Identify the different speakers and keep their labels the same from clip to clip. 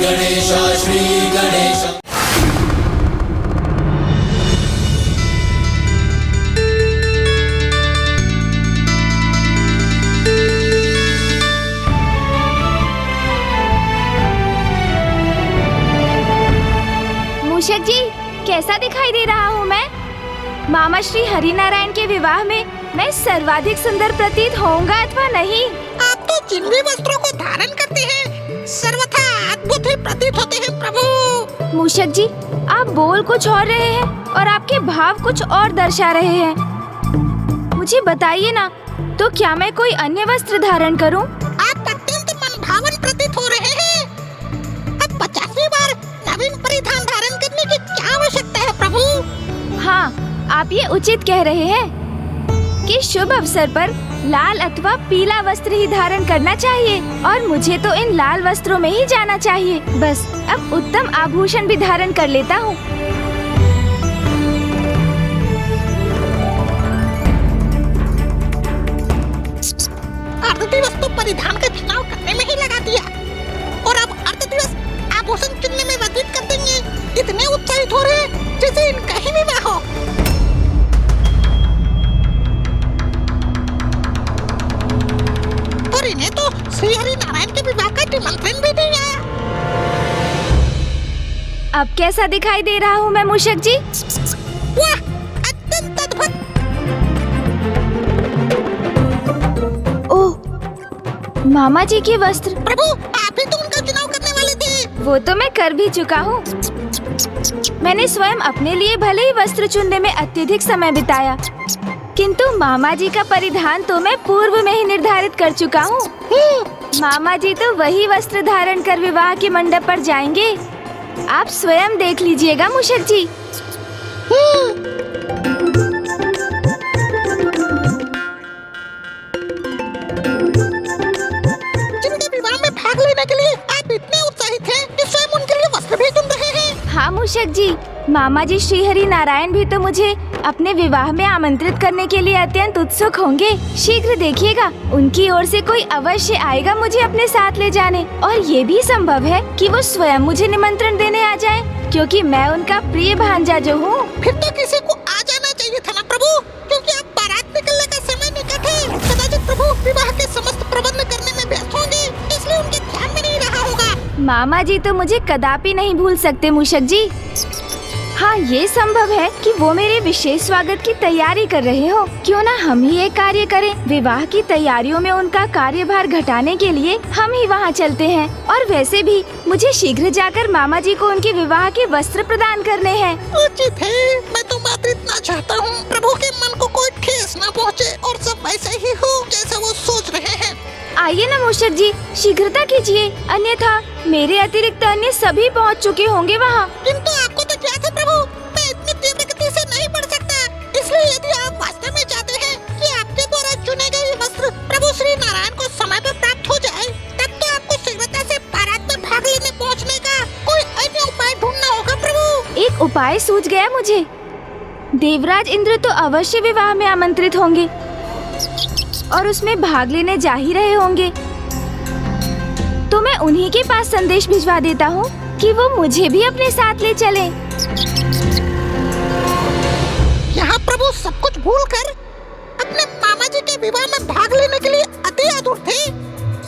Speaker 1: गणेश श्री गणेश।
Speaker 2: मूषक जी, कैसा दिखाई दे रहा हूँ मैं? मामा श्री हरिनारायण के विवाह में मैं सर्वाधिक सुंदर प्रतीत होऊंगा अथवा नहीं?
Speaker 3: आप तो जिन भी वस्त्रों को धारण करते हैं सर्वथा अद्भुत ही प्रतीत होते हैं प्रभु।
Speaker 2: मूषक जी, आप बोल कुछ और रहे हैं और आपके भाव कुछ और दर्शा रहे हैं। मुझे बताइए ना, तो क्या मैं कोई अन्य वस्त्र धारण करूं?
Speaker 3: आप अत्यंत मनभावन प्रतीत हो रहे हैं। अब 50वीं बार नवीन परिधान धारण करने की क्या आवश्यकता है प्रभु?
Speaker 2: हाँ, आप ये उचित कह रहे हैं कि शुभ अवसर पर लाल अथवा पीला वस्त्र ही धारण करना चाहिए और मुझे तो इन लाल वस्त्रों में ही जाना चाहिए। बस अब उत्तम आभूषण भी धारण कर लेता हूँ।
Speaker 3: अर्ध दिवस तो परिधान का चुनाव करने में ही लगा दिया और अब अर्ध दिवस आभूषण चुनने में व्यतीत कर देंगे। इतने उत्साहित हो रहे हैं जैसे इनका ही विवाह हो। और इन्हें तो श्री हरि नारायण के विवाह का निमंत्रण भी नहीं आया।
Speaker 2: अब कैसा दिखाई दे रहा हूँ मैं मूषक जी?
Speaker 3: वाह, अत्यंत अद्भुत।
Speaker 2: ओह, मामा जी के वस्त्र।
Speaker 3: प्रभु, आप ही तो उनका चुनाव करने वाले थे।
Speaker 2: वो तो मैं कर भी चुका हूँ। मैंने स्वयं अपने लिए भले ही वस्त्र चुनने में अत्यधिक समय बिताया, किंतु मामा जी का परिधान तो मैं पूर्व में ही निर्धारित कर चुका हूँ। मामा जी तो वही वस्त्र धारण कर विवाह के मंडप पर जाएंगे। आप स्वयं देख लीजिएगा मूषक जी।
Speaker 3: जिनके विवाह में भाग लेने के लिए आप इतने उत्साहित हैं कि स्वयं उनके लिए वस्त्र भी चुन रहे हैं।
Speaker 2: हाँ मूषक जी, मामा जी श्री हरि नारायण भी तो मुझे अपने विवाह में आमंत्रित करने के लिए अत्यंत उत्सुक होंगे। शीघ्र देखिएगा, उनकी ओर से कोई अवश्य आएगा मुझे अपने साथ ले जाने। और ये भी संभव है कि वो स्वयं मुझे निमंत्रण देने आ जाए, क्योंकि मैं उनका प्रिय भांजा जो हूँ।
Speaker 3: फिर तो किसी को आ जाना चाहिए था ना प्रभु, क्योंकि अब बारात निकलने का समय निकट है। कदाचित प्रभु विवाह के समस्त प्रबंध करने में व्यस्त होंगे, इसलिए उनके ध्यान में नहीं रहा होगा।
Speaker 2: मामा जी तो मुझे कदापि नहीं भूल सकते मूषक जी। हाँ, ये संभव है कि वो मेरे विशेष स्वागत की तैयारी कर रहे हो। क्यों ना हम ही एक कार्य करें, विवाह की तैयारियों में उनका कार्यभार घटाने के लिए हम ही वहाँ चलते हैं। और वैसे भी मुझे शीघ्र जाकर मामा जी को उनके विवाह के वस्त्र प्रदान करने हैं।
Speaker 3: उचित है, मैं तो मात्र इतना चाहता हूँ प्रभु के मन को कोई ठेस न पहुँचे और सब वैसा ही हो जैसा वो सोच रहे हैं।
Speaker 2: आइए ना मूषक जी, शीघ्रता कीजिए, अन्यथा मेरे अतिरिक्त अन्य सभी पहुँच चुके होंगे वहाँ।
Speaker 3: किंतु आपको तो क्या था प्रभु, मैं इतनी तीव्र गति से नहीं बढ़ सकता। इसलिए यदि आप वास्तव में चाहते हैं कि आपके द्वारा चुने गए वस्त्र प्रभु श्री नारायण को समय पर प्राप्त हो जाए, तब तो आपको शीघ्रता से बारात में भाग लेने पहुँचने का कोई अन्य उपाय ढूंढना होगा प्रभु।
Speaker 2: एक उपाय सूझ गया मुझे। देवराज इंद्र तो अवश्य विवाह में आमंत्रित होंगे और उसमें भाग लेने जा ही रहे होंगे, तो मैं उन्हीं के पास संदेश भिजवा देता हूँ कि वो मुझे भी अपने साथ ले चले।
Speaker 3: यहाँ प्रभु सब कुछ भूलकर अपने मामा जी के विवाह में भाग लेने के लिए अति आतुर थे,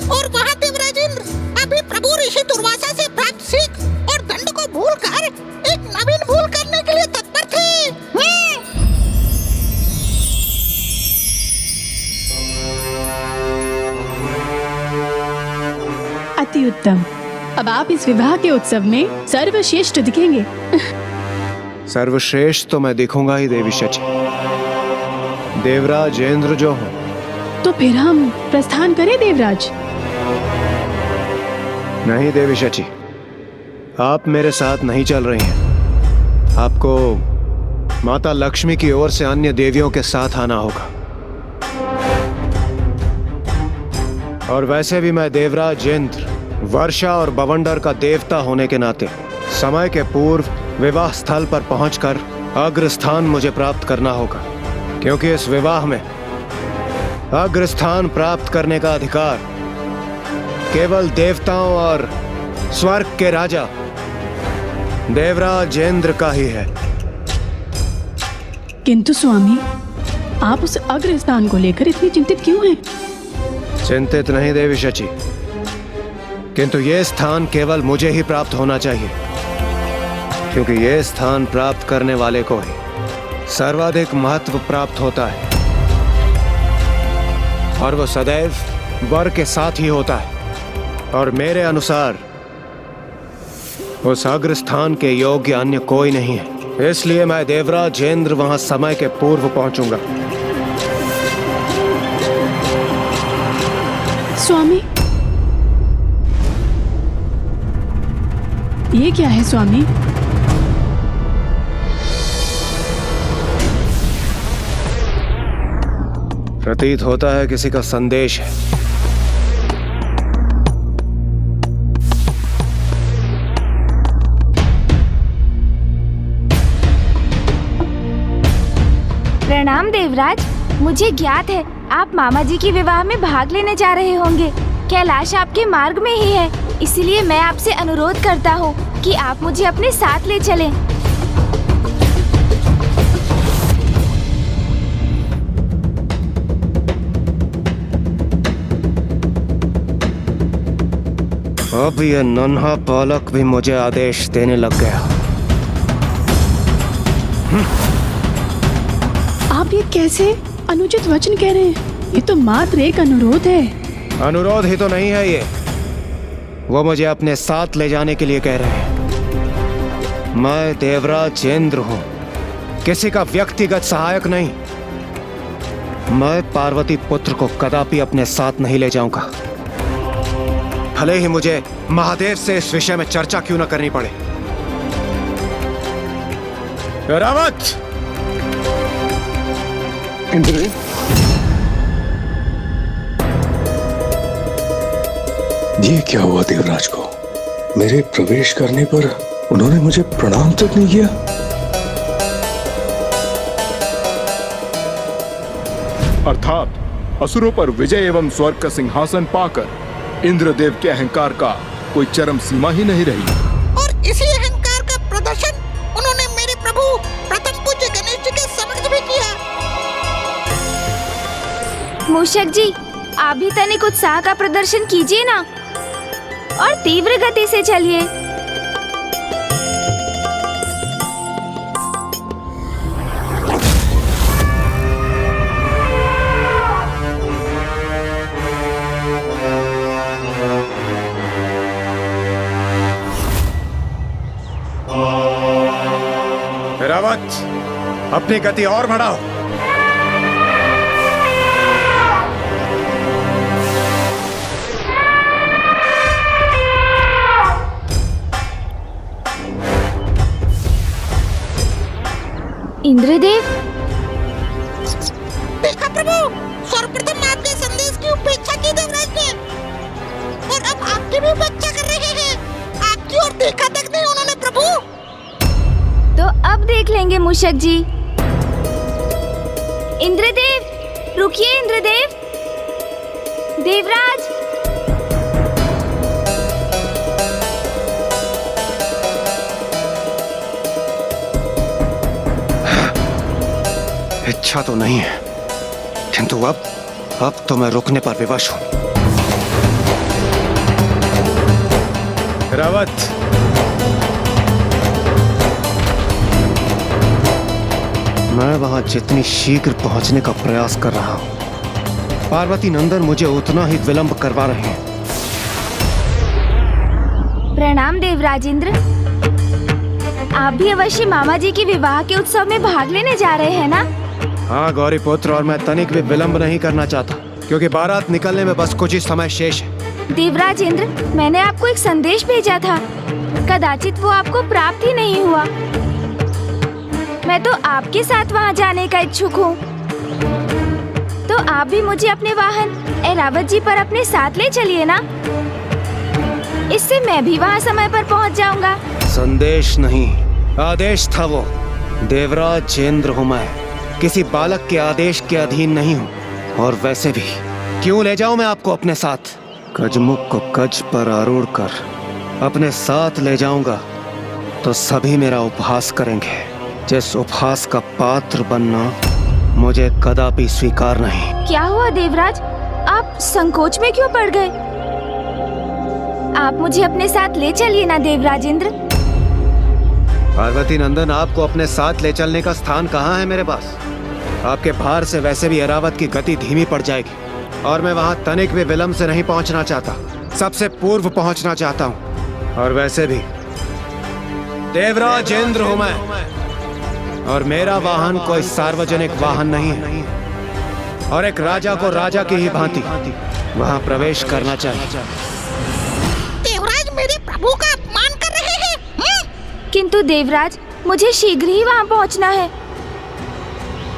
Speaker 3: और वहाँ देवराज इंद्र अभी प्रभु ऋषि दुर्वासा से प्राप्त सीख और दंड को भूलकर एक नवीन भूल करने के लिए तत्पर थे।
Speaker 4: अति उत्तम। अब आप इस विवाह के उत्सव में सर्वश्रेष्ठ दिखेंगे।
Speaker 5: सर्वश्रेष्ठ तो मैं दिखूंगा ही देवी शची। देवराज इंद्र जो हूँ।
Speaker 4: तो फिर हम प्रस्थान करें देवराज?
Speaker 5: नहीं देवी शची, आप मेरे साथ नहीं चल रही हैं। आपको माता लक्ष्मी की ओर से अन्य देवियों के साथ आना होगा। और वैसे भी मैं देवराज इंद्र, वर्षा और बवंडर का देवता होने के नाते समय के पूर्व विवाह स्थल पर पहुंचकर अग्रस्थान मुझे प्राप्त करना होगा, क्योंकि इस विवाह में अग्रस्थान प्राप्त करने का अधिकार केवल देवताओं और स्वर्ग के राजा देवराज इंद्र का ही है।
Speaker 4: किंतु स्वामी, आप उस अग्रस्थान को लेकर इतनी चिंतित क्यों हैं?
Speaker 5: चिंतित नहीं देवी शची, किंतु ये स्थान केवल मुझे ही प्राप्त होना चाहिए, क्योंकि ये स्थान प्राप्त करने वाले को ही सर्वाधिक महत्व प्राप्त होता है, और वो सदैव वर के साथ ही होता है। और मेरे अनुसार उस अग्रस्थान के योग्य अन्य कोई नहीं है, इसलिए मैं देवराज इंद्र वहां समय के पूर्व पहुंचूंगा।
Speaker 4: स्वामी, ये क्या है स्वामी?
Speaker 5: प्रतीत होता है किसी का संदेश है।
Speaker 2: प्रणाम देवराज, मुझे ज्ञात है आप मामा जी के विवाह में भाग लेने जा रहे होंगे। कैलाश आपके मार्ग में ही है, इसलिए मैं आपसे अनुरोध करता हूँ कि आप मुझे अपने साथ ले चलें।
Speaker 5: अब यह नन्हा बालक भी मुझे आदेश देने लग गया।
Speaker 4: आप ये कैसे अनुचित वचन कह रहे हैं? ये तो मात्र एक अनुरोध है।
Speaker 5: अनुरोध ही तो नहीं है ये, वो मुझे अपने साथ ले जाने के लिए कह रहे हैं। मैं देवराज इंद्र हूं, किसी का व्यक्तिगत सहायक नहीं। मैं पार्वती पुत्र को कदापि अपने साथ नहीं ले जाऊंगा, भले ही मुझे महादेव से इस विषय में चर्चा क्यों न करनी पड़े। रावत!
Speaker 6: इंद्र, ये क्या हुआ देवराज को? मेरे प्रवेश करने पर उन्होंने मुझे प्रणाम तक नहीं किया।
Speaker 7: अर्थात असुरों पर विजय एवं स्वर्ग का सिंहासन पाकर इंद्रदेव के अहंकार का कोई चरम सीमा ही नहीं रही।
Speaker 3: और इसी अहंकार का प्रदर्शन उन्होंने मेरे प्रभु प्रथम पूज्य गणेश जी के समक्ष भी किया।
Speaker 2: मूषक जी, आप भी तनिक उत्साह का प्रदर्शन कीजिए ना, और तीव्र गति से चलिए।
Speaker 5: रावत, अपनी गति और बढ़ाओ।
Speaker 2: इंद्रदेव,
Speaker 3: देखा प्रभु, सर्वप्रथम आपके संदेश की उपेक्षा की देवराज ने, और अब आपकी भी उपेक्षा कर रहे हैं। आपकी ओर देखा तक नहीं उन्होंने प्रभु।
Speaker 2: तो अब देख लेंगे मूषक जी। इंद्रदेव, रुकिए इंद्रदेव। देवराज,
Speaker 5: इच्छा तो नहीं है, किंतु अब तो मैं रुकने पर विवश हूं। रावत, मैं वहां जितनी शीघ्र पहुंचने का प्रयास कर रहा हूं, पार्वती नंदन मुझे उतना ही विलंब करवा रहे हैं।
Speaker 2: प्रणाम देवराज इंद्र। आप भी अवश्य मामा जी के विवाह के उत्सव में भाग लेने जा रहे हैं ना?
Speaker 5: हाँ गौरी पुत्र, और मैं तनिक भी विलंब नहीं करना चाहता, क्योंकि बारात निकलने में बस कुछ ही समय शेष है।
Speaker 2: देवराज इंद्र, मैंने आपको एक संदेश भेजा था, कदाचित वो आपको प्राप्त ही नहीं हुआ। मैं तो आपके साथ वहाँ जाने का इच्छुक हूँ, तो आप भी मुझे अपने वाहन ऐरावत जी पर अपने साथ ले चलिए ना। इससे मैं भी वहाँ समय पर पहुँच जाऊंगा।
Speaker 5: संदेश नहीं, आदेश था वो। देवराज इंद्र हूँ मैं, किसी बालक के आदेश के अधीन नहीं हूँ। और वैसे भी क्यों ले जाऊं मैं आपको अपने साथ? गजमुख को गज पर आरूढ़ कर अपने साथ ले जाऊंगा तो सभी मेरा उपहास करेंगे। जिस उपहास का पात्र बनना मुझे कदापि स्वीकार नहीं।
Speaker 2: क्या हुआ देवराज, आप संकोच में क्यों पड़ गए? आप मुझे अपने साथ ले चलिए ना देवराज इंद्र।
Speaker 5: पार्वती नंदन, आपको अपने साथ ले चलने का स्थान कहाँ है मेरे पास? आपके भार से वैसे भी ऐरावत की गति धीमी पड़ जाएगी और मैं वहाँ तनिक भी विलंब से नहीं पहुँचना चाहता, सबसे पूर्व पहुँचना चाहता हूँ। और वैसे भी देवराज इंद्र हूँ मैं और मेरा वाहन कोई सार्वजनिक वाहन नहीं है और एक राजा को राजा की ही भांति वहाँ प्रवेश करना चाहिए।
Speaker 3: देवराज मेरे प्रभु का अपमान कर रहे हैं।
Speaker 2: किंतु देवराज, मुझे शीघ्र ही वहाँ पहुँचना है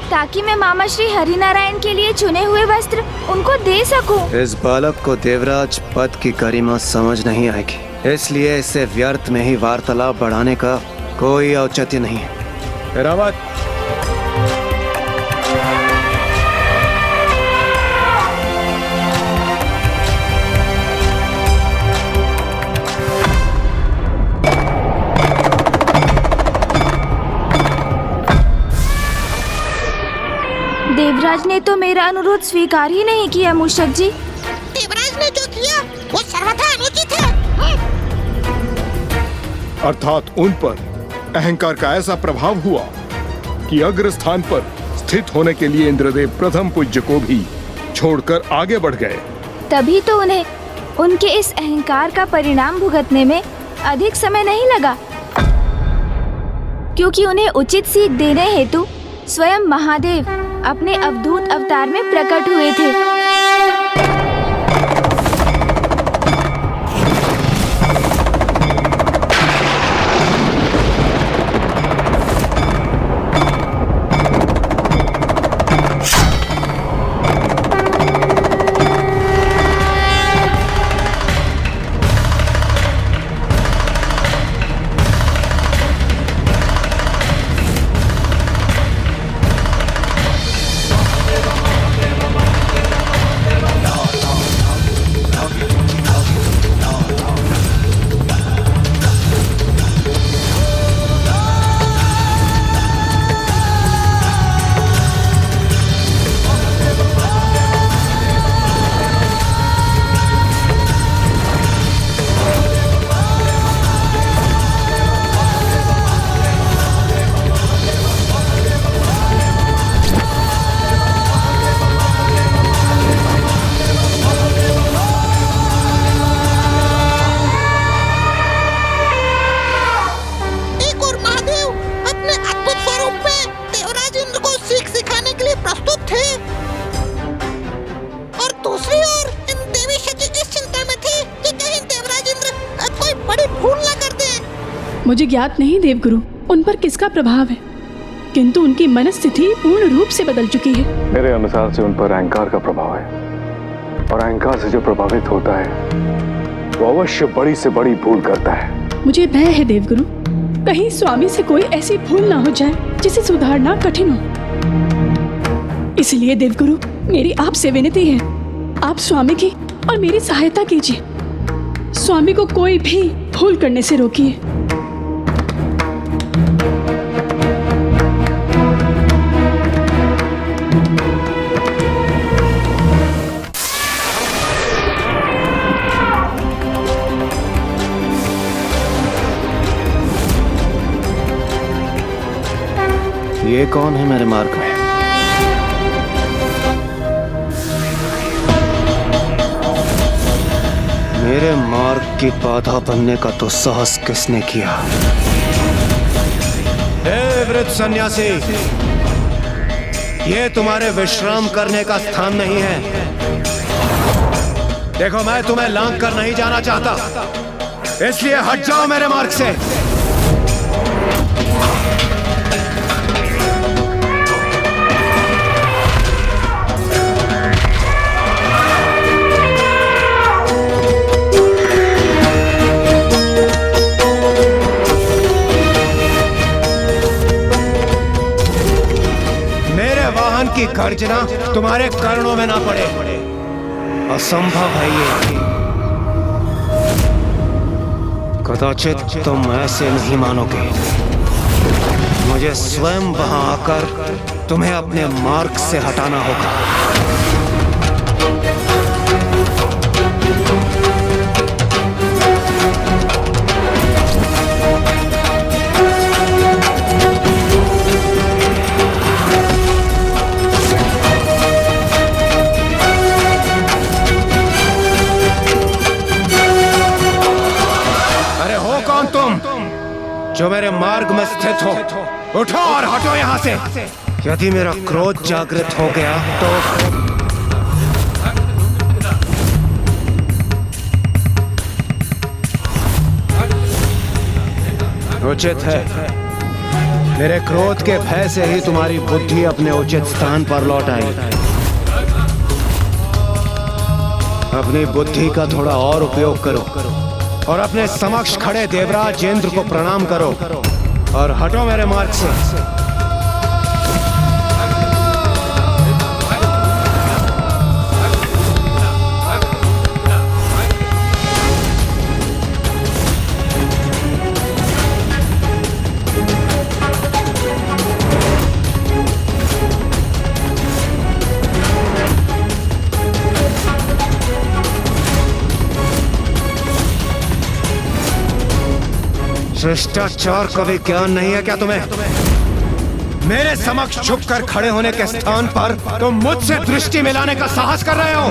Speaker 2: ताकि मैं मामा श्री हरिनारायण के लिए चुने हुए वस्त्र उनको दे सकूं। इस
Speaker 5: बालक को देवराज पद की गरिमा समझ नहीं आएगी, इसलिए इसे व्यर्थ में ही वार्तालाप बढ़ाने का कोई औचित्य नहीं है। ऐरावत,
Speaker 2: देवराज ने तो मेरा अनुरोध स्वीकार ही नहीं किया मूषक जी।
Speaker 3: देवराज ने जो किया वो सर्वथा अनुचित है।
Speaker 7: अर्थात उन पर अहंकार का ऐसा प्रभाव हुआ कि अग्र स्थान पर स्थित होने के लिए इंद्रदेव प्रथम पूज्य को भी छोड़कर आगे बढ़ गए। तभी
Speaker 2: तो उन्हें उनके इस अहंकार का परिणाम भुगतने में अधिक समय नहीं लगा, क्योंकि उन्हें उचित सीख देने हेतु स्वयं महादेव अपने अवधूत अवतार में प्रकट हुए थे।
Speaker 4: मुझे ज्ञात नहीं देवगुरु उन पर किसका प्रभाव है, किंतु उनकी मनस्थिति पूर्ण रूप से बदल चुकी है।
Speaker 6: मेरे अनुसार से उन पर अहंकार का प्रभाव है और अहंकार से जो प्रभावित होता है वो अवश्य बड़ी से बड़ी भूल करता है। मुझे भय है देवगुरु, कहीं स्वामी से कोई ऐसी भूल ना हो जाए जिसे सुधारना कठिन हो। इसलिए देवगुरु मेरी आपसे विनती है, आप स्वामी की और मेरी सहायता कीजिए। स्वामी को कोई भी भूल करने से रोकिए।
Speaker 5: ये कौन है मेरे मार्ग में? मेरे मार्ग की बाधा बनने का तो साहस किसने किया? हे वृद्ध सन्यासी, ये तुम्हारे विश्राम करने का स्थान नहीं है। देखो, मैं तुम्हें लांघ कर नहीं जाना चाहता, इसलिए हट जाओ मेरे मार्ग से। की गर्जना तुम्हारे कर्णों में ना पड़े, असंभव है ये। कदाचित तुम ऐसे नहीं मानोगे। मुझे स्वयं वहां आकर तुम्हें अपने मार्ग से हटाना होगा। जो मेरे मार्ग में स्थित हो, उठो और हटो यहाँ से। यदि मेरा क्रोध जागृत हो गया तो उचित है। मेरे क्रोध के भय से ही तुम्हारी बुद्धि अपने उचित स्थान पर लौट आई। अपनी बुद्धि का थोड़ा और उपयोग करो और अपने समक्ष खड़े देवराज इंद्र को प्रणाम करो और हटो मेरे मार्ग से। शिष्टाचार का भी ज्ञान नहीं है क्या तुम्हें? मेरे समक्ष झुककर खड़े होने के स्थान पर तुम मुझसे दृष्टि मिलाने का साहस कर रहे हो।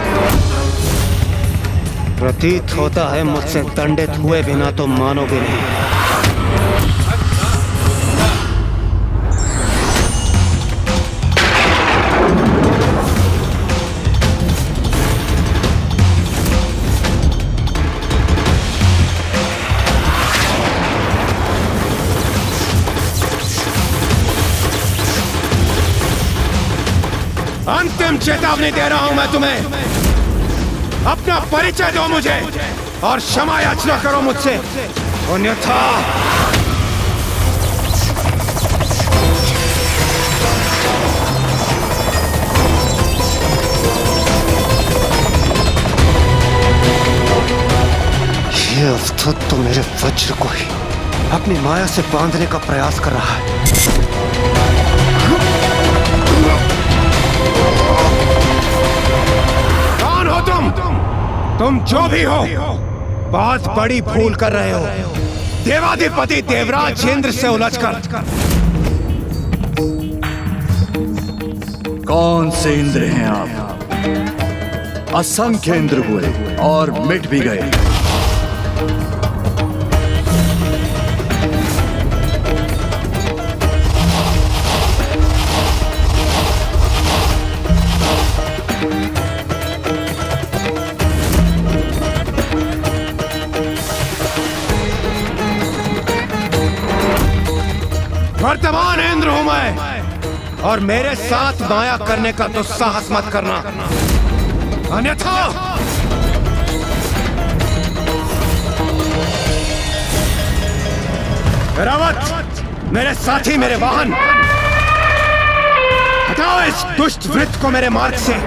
Speaker 5: प्रतीत होता है मुझसे दंडित हुए बिना तुम मानोगे नहीं। अंतिम चेतावनी दे रहा हूं मैं तुम्हें। अपना परिचय दो मुझे और क्षमा याचना करो मुझसे, अन्यथा ये अवधूत तो मेरे वज्र को ही अपनी माया से बांधने का प्रयास कर रहा है। कौन हो तुम जो भी हो, बहुत बड़ी भूल कर रहे हो। देवाधिपति देवराज इंद्र से उलझकर।
Speaker 8: कौन से इंद्र हैं आप? असंख्य इंद्र हुए और मिट भी गए।
Speaker 5: वर्तमान इंद्र हूं मैं और मेरे साथ माया करने का दुस्साहस मत करना, अन्यथा रावत, मेरे साथी, मेरे वाहन, हटाओ इस दुष्ट वृत्त को मेरे मार्ग से।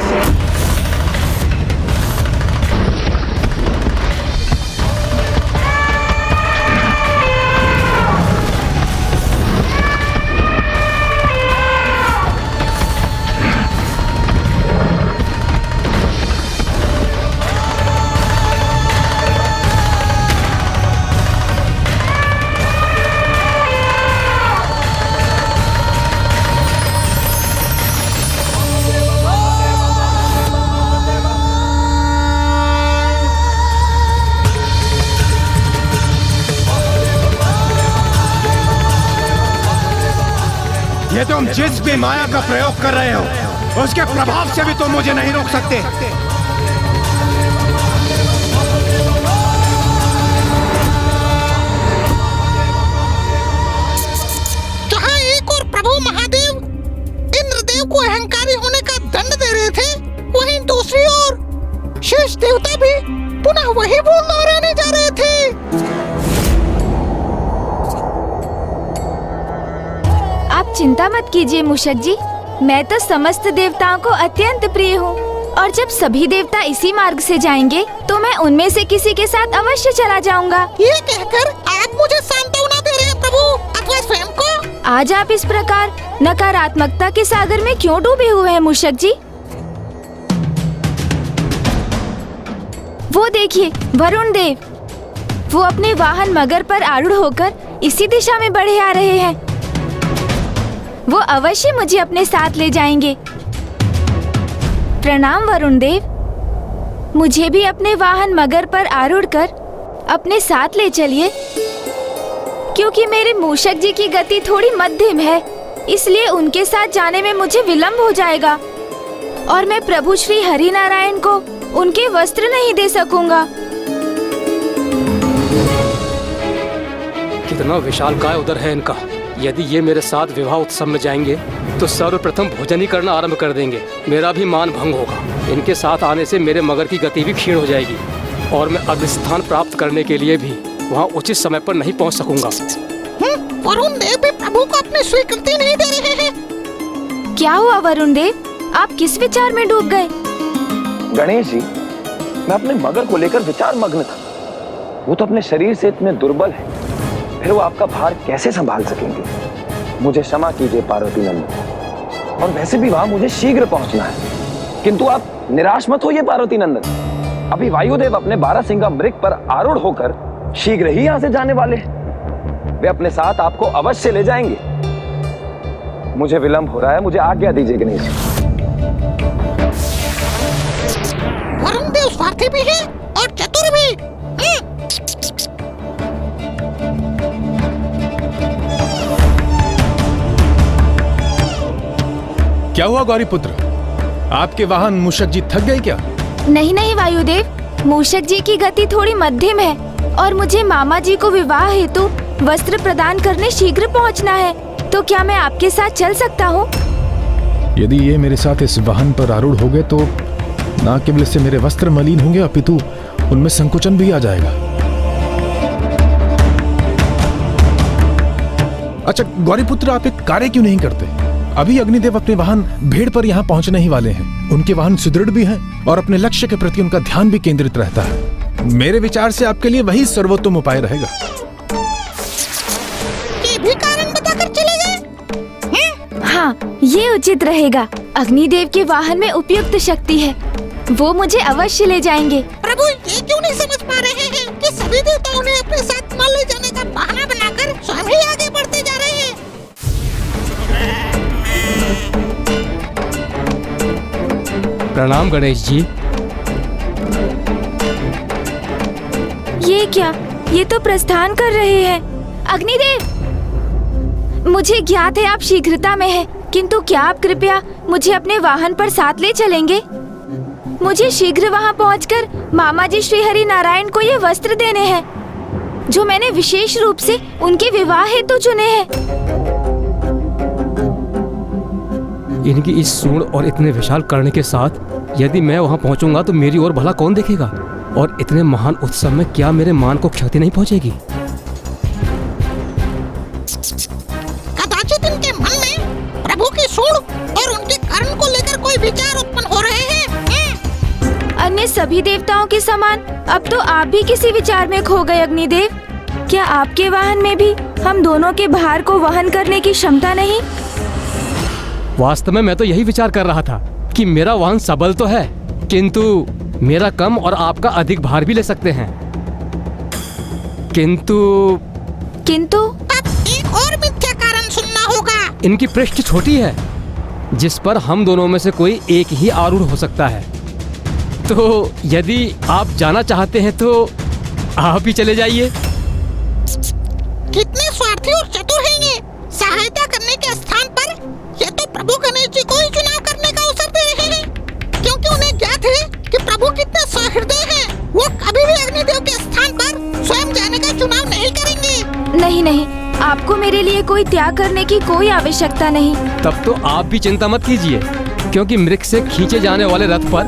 Speaker 5: ये तुम जिस भी माया का प्रयोग कर रहे हो, उसके प्रभाव से भी तुम मुझे नहीं रोक सकते।
Speaker 3: जहाँ एक और प्रभु महादेव इंद्रदेव को अहंकारी होने का दंड दे रहे थे, वहीं दूसरी ओर शेष देवता भी पुनः वही भूल दोहराने जा रहे थे।
Speaker 2: आप चिंता मत कीजिए मूषक जी, मैं तो समस्त देवताओं को अत्यंत प्रिय हूँ और जब सभी देवता इसी मार्ग से जाएंगे तो मैं उनमें से किसी के साथ अवश्य चला जाऊंगा।
Speaker 3: ये कहकर आप मुझे सांत्वना दे रहे हैं प्रभु, अथवा स्वयं को?
Speaker 2: आज आप इस प्रकार नकारात्मकता के सागर में क्यों डूबे हुए हैं मूषक जी? वो देखिए वरुण देव, वो अपने वाहन मगर पर आरूढ़ होकर इसी दिशा में बढ़े आ रहे हैं। वो अवश्य मुझे अपने साथ ले जाएंगे। प्रणाम वरुण देव, मुझे भी अपने वाहन मगर पर आरूढ़ कर अपने साथ ले चलिए, क्योंकि मेरे मूषक जी की गति थोड़ी मध्यम है, इसलिए उनके साथ जाने में मुझे विलंब हो जाएगा और मैं प्रभु श्री हरि नारायण को उनके वस्त्र नहीं दे सकूंगा।
Speaker 9: कितना विशालकाय उदर है इनका। यदि ये मेरे साथ विवाह उत्सव में जाएंगे तो सर्वप्रथम भोजन ही करना आरंभ कर देंगे। मेरा भी मान भंग होगा। इनके साथ आने से मेरे मगर की गति भी क्षीण हो जाएगी और मैं अग्रस्थान प्राप्त करने के लिए भी वहाँ उचित समय पर नहीं पहुँच सकूंगा।
Speaker 3: वरुण देव भी प्रभु को अपनी स्वीकृति नहीं दे रहे हैं।
Speaker 2: क्या हुआ वरुण देव, आप किस विचार में डूब गए?
Speaker 10: गणेश जी, मैं अपने मगर को लेकर विचार मग्न था। वो तो अपने शरीर से इतने दुर्बल है, फिर वो आपका भार कैसे संभाल सकेंगे? मुझे क्षमा कीजिए पार्वती नंदन, और वैसे भी वहां मुझे शीघ्र पहुंचना है। किंतु आप निराश मत होइए पार्वती नंदन, अभी वायुदेव अपने 12 सिंगा मृग पर आरूढ़ होकर शीघ्र ही यहाँ से जाने वाले हैं। वे अपने साथ आपको अवश्य ले जाएंगे। मुझे विलंब हो रहा है, मुझे आज्ञा दीजिए गणेश जी।
Speaker 3: वरुण देव स्वार्थी भी है और चतुर भी।
Speaker 11: क्या हुआ गौरी पुत्र, आपके वाहन मूषक जी थक गए क्या?
Speaker 2: नहीं नहीं वायुदेव, मूषक जी की गति थोड़ी मध्यम है और मुझे मामा जी को विवाह हेतु वस्त्र प्रदान करने शीघ्र पहुंचना है। तो क्या मैं आपके साथ चल सकता हूँ?
Speaker 11: यदि ये मेरे साथ इस वाहन पर आरूढ़ हो गए तो न केवल इससे मेरे वस्त्र मलिन होंगे अपितु उनमें संकोचन भी आ जाएगा। अच्छा गौरीपुत्र, आप एक कार्य क्यों नहीं करते? अभी अग्निदेव अपने वाहन भेड़ पर यहाँ पहुँचने ही वाले हैं। उनके वाहन सुदृढ़ भी हैं और अपने लक्ष्य के प्रति उनका ध्यान भी केंद्रित रहता है। मेरे विचार से आपके लिए वही सर्वोत्तम उपाय रहेगा।
Speaker 3: ये भी कारण बताकर चले गए।
Speaker 2: हाँ, ये उचित रहेगा। अग्निदेव के वाहन में उपयुक्त शक्ति है, वो मुझे अवश्य ले जाएंगे।
Speaker 3: प्रभु ये क्यों नहीं समझ पा रहे हैं कि सभी देवताओं ने अपने साथ न ले जाने का बहाना बनाकर स्वयं ही आगे बढ़ते जा रहे हैं।
Speaker 9: प्रणाम गणेश जी।
Speaker 2: ये क्या, ये तो प्रस्थान कर रहे हैं। अग्निदेव, मुझे ज्ञात है आप शीघ्रता में हैं, किंतु क्या आप कृपया मुझे अपने वाहन पर साथ ले चलेंगे? मुझे शीघ्र वहां पहुंचकर मामा जी श्री हरि नारायण को ये वस्त्र देने हैं, जो मैंने विशेष रूप से उनके विवाह हेतु चुने हैं।
Speaker 9: इनकी इस सूंड और इतने विशाल करने के साथ यदि मैं वहां पहुंचूंगा तो मेरी ओर भला कौन देखेगा? और इतने महान उत्सव में क्या मेरे मान को क्षति नहीं पहुंचेगी?
Speaker 3: कदाचित इनके मन में प्रभु की सूंड और उनके कर्ण को लेकर कोई विचार उत्पन्न हो रहे हैं।
Speaker 2: अन्य सभी देवताओं के समान अब तो आप भी किसी विचार में खो गए अग्निदेव। क्या आपके वाहन में भी हम दोनों के भार को वहन करने की क्षमता नहीं?
Speaker 9: वास्तव में मैं तो यही विचार कर रहा था कि मेरा वाहन सबल तो है, किंतु मेरा कम और आपका अधिक भार भी ले सकते हैं। किंतु
Speaker 3: अब एक और मिथ्या कारण सुनना होगा।
Speaker 9: इनकी पृष्ठ छोटी है, जिस पर हम दोनों में से कोई एक ही आरूढ़ हो सकता है। तो यदि आप जाना चाहते हैं तो आप ही चले जाइए।
Speaker 3: कितने स्वार्थी और चतुर हैं ये। सहायता करने के स्थान पर ये तो प्रभु गणेश जी को ही चुनाव करने का अवसर दे रहे हैं, क्योंकि उन्हें ज्ञात है कि प्रभु कितने सहृदय हैं। वो कभी भी अग्निदेव के स्थान पर स्वयं जाने का चुनाव नहीं करेंगे।
Speaker 2: नहीं नहीं, आपको मेरे लिए कोई त्याग करने की कोई आवश्यकता नहीं।
Speaker 9: तब तो आप भी चिंता मत कीजिए, क्योंकि मृग से खींचे जाने वाले रथ पर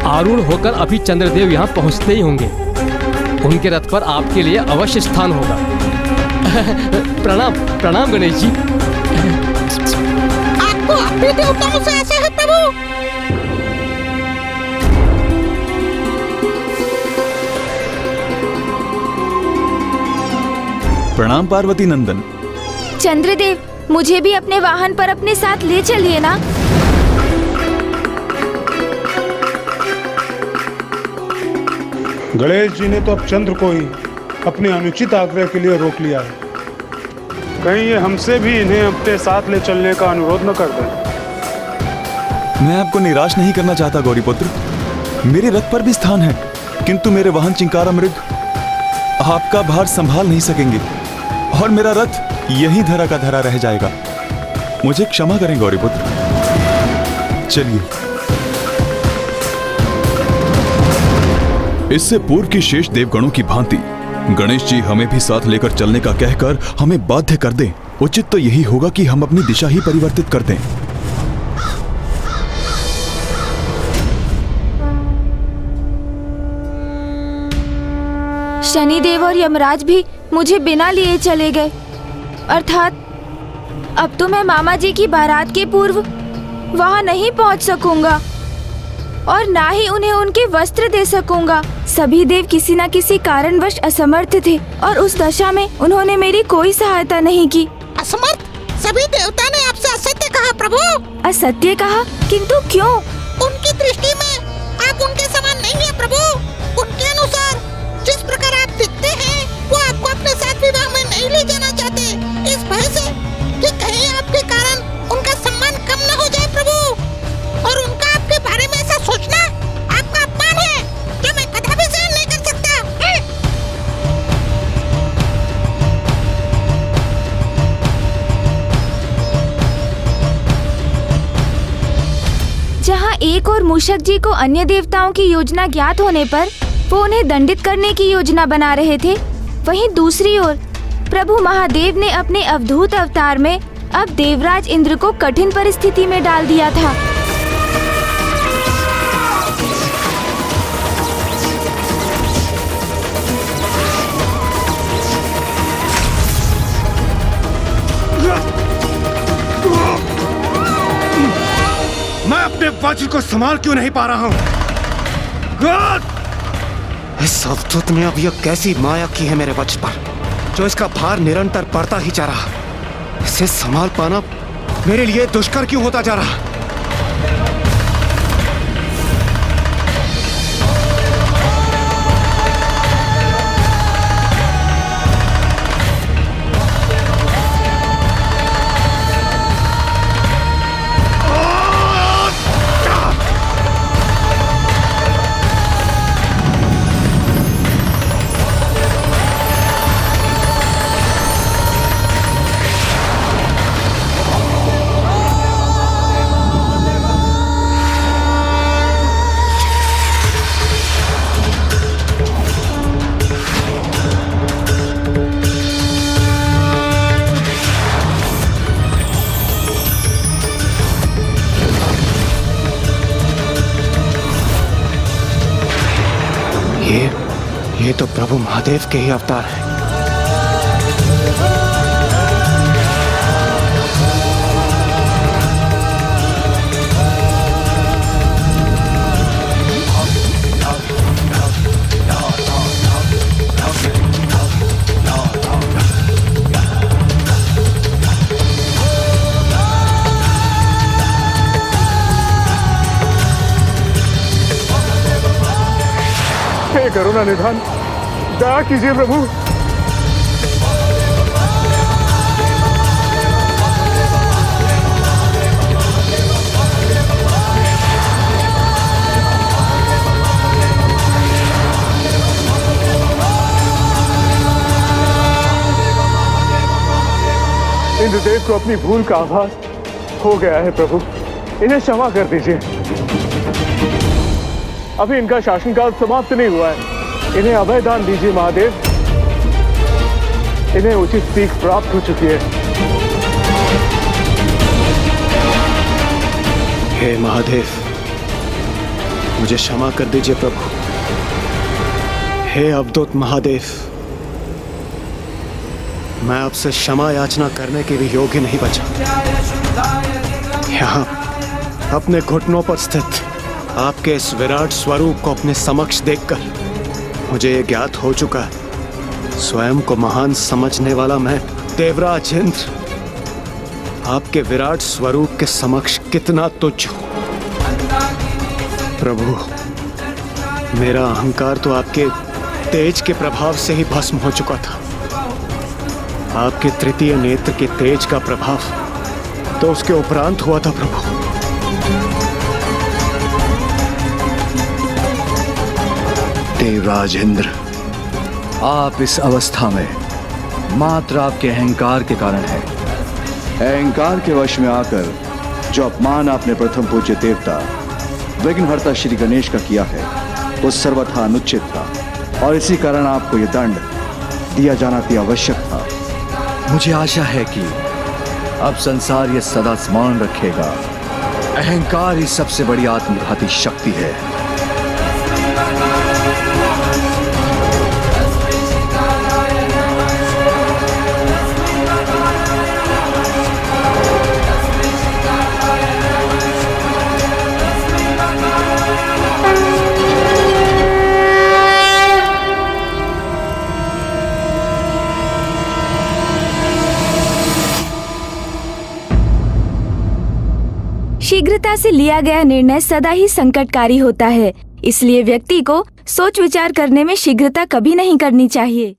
Speaker 9: आरूढ़ होकर अभी चंद्रदेव यहाँ पहुँचते ही होंगे। उनके रथ पर आपके लिए अवश्य स्थान होगा। प्रणाम प्रणाम गणेश जी।
Speaker 3: आपको अपने देवताओं से आशा है प्रभु।
Speaker 8: प्रणाम पार्वती नंदन।
Speaker 2: चंद्रदेव, मुझे भी अपने वाहन पर अपने साथ ले चलिए ना।
Speaker 12: गणेश जी ने तो अब चंद्र को ही अपने अनुचित आग्रह के लिए रोक लिया है। कहीं ये हमसे भी इन्हें अपने साथ ले चलने का अनुरोध न कर दें।
Speaker 8: मैं आपको निराश नहीं करना चाहता गौरीपुत्र। मेरे रथ पर भी स्थान है, किंतु मेरे वाहन चिंकारा मृग आपका भार संभाल नहीं सकेंगे और मेरा रथ यहीं धरा का धरा रह जाएगा। मुझे क्षमा करें गौरीपुत्र। चलिए।
Speaker 13: इससे पूर्व की शेष देवगणों की भांति गणेश जी हमें भी साथ लेकर चलने का कहकर हमें बाध्य कर दें। उचित तो यही होगा कि हम अपनी दिशा ही परिवर्तित कर दें।
Speaker 2: शनिदेव और यमराज भी मुझे बिना लिए चले गए। अर्थात अब तो मैं मामा जी की बारात के पूर्व वहां नहीं पहुंच सकूंगा और ना ही उन्हें उनके वस्त्र दे सकूंगा। सभी देव किसी न किसी कारणवश असमर्थ थे और उस दशा में उन्होंने मेरी कोई सहायता नहीं की।
Speaker 3: असमर्थ? सभी देवता ने आपसे असत्य कहा प्रभु।
Speaker 2: असत्य कहा? किंतु क्यों?
Speaker 3: उनकी दृष्टि में आप उनके समान नहीं है प्रभु। उनके अनुसार जिस प्रकार आप दिखते हैं वो आपको अपने साथ विवाह में नहीं ले जाना चाहते, इस भय से कि कहीं आपके कारण उनका सम्मान कम न हो जाए प्रभु। और उनका आपके बारे में ऐसा सोचना आपका अपमान है जो मैं कदापि सहन नहीं कर सकता।
Speaker 2: जहाँ एक और मूषक जी को अन्य देवताओं की योजना ज्ञात होने पर वो उन्हें दंडित करने की योजना बना रहे थे, वहीं दूसरी ओर प्रभु महादेव ने अपने अवधूत अवतार में अब देवराज इंद्र को कठिन परिस्थिति में डाल दिया था।
Speaker 5: मैं अपने वज्र को संभाल क्यों नहीं पा रहा हूँ? इस अवधूत ने अब यह कैसी माया की है मेरे वज्र पर, जो इसका भार निरंतर बढ़ता ही जा रहा। इसे संभाल पाना मेरे लिए दुष्कर क्यों होता जा रहा? ये तो प्रभु महादेव के ही अवतार हैं।
Speaker 12: हे करुणा निधान, दया कीजिए प्रभु। इंद्रदेव को अपनी भूल का आभास हो गया है प्रभु, इन्हें क्षमा कर दीजिए। अभी इनका शासनकाल समाप्त नहीं हुआ है, इन्हें अभय दान दीजिए महादेव। इन्हें उचित सीख प्राप्त हो चुकी है।
Speaker 5: हे महादेव, मुझे क्षमा कर दीजिए प्रभु। हे अवधूत महादेव, मैं आपसे क्षमा याचना करने के भी योग्य नहीं बचा। यहाँ अपने घुटनों पर स्थित आपके इस विराट स्वरूप को अपने समक्ष देखकर मुझे ये ज्ञात हो चुका है स्वयं को महान समझने वाला मैं देवराज इंद्र आपके विराट स्वरूप के समक्ष कितना तुच्छ हूं। प्रभु, मेरा अहंकार तो आपके तेज के प्रभाव से ही भस्म हो चुका था। आपके तृतीय नेत्र के तेज का प्रभाव तो उसके उपरांत हुआ था। प्रभु,
Speaker 14: देवराज इंद्र, आप इस अवस्था में मात्र आपके अहंकार के कारण है। अहंकार के वश में आकर जो अपमान आपने प्रथम पूज्य देवता विघ्नहर्ता श्री गणेश का किया है वो सर्वथा अनुचित था और इसी कारण आपको यह दंड दिया जाना भी आवश्यक था। मुझे आशा है कि अब संसार ये सदा स्मरण रखेगा, अहंकार ही सबसे बड़ी आत्मघाती शक्ति है।
Speaker 2: शीघ्रता से लिया गया निर्णय सदा ही संकटकारी होता है, इसलिए व्यक्ति को सोच विचार करने में शीघ्रता कभी नहीं करनी चाहिए।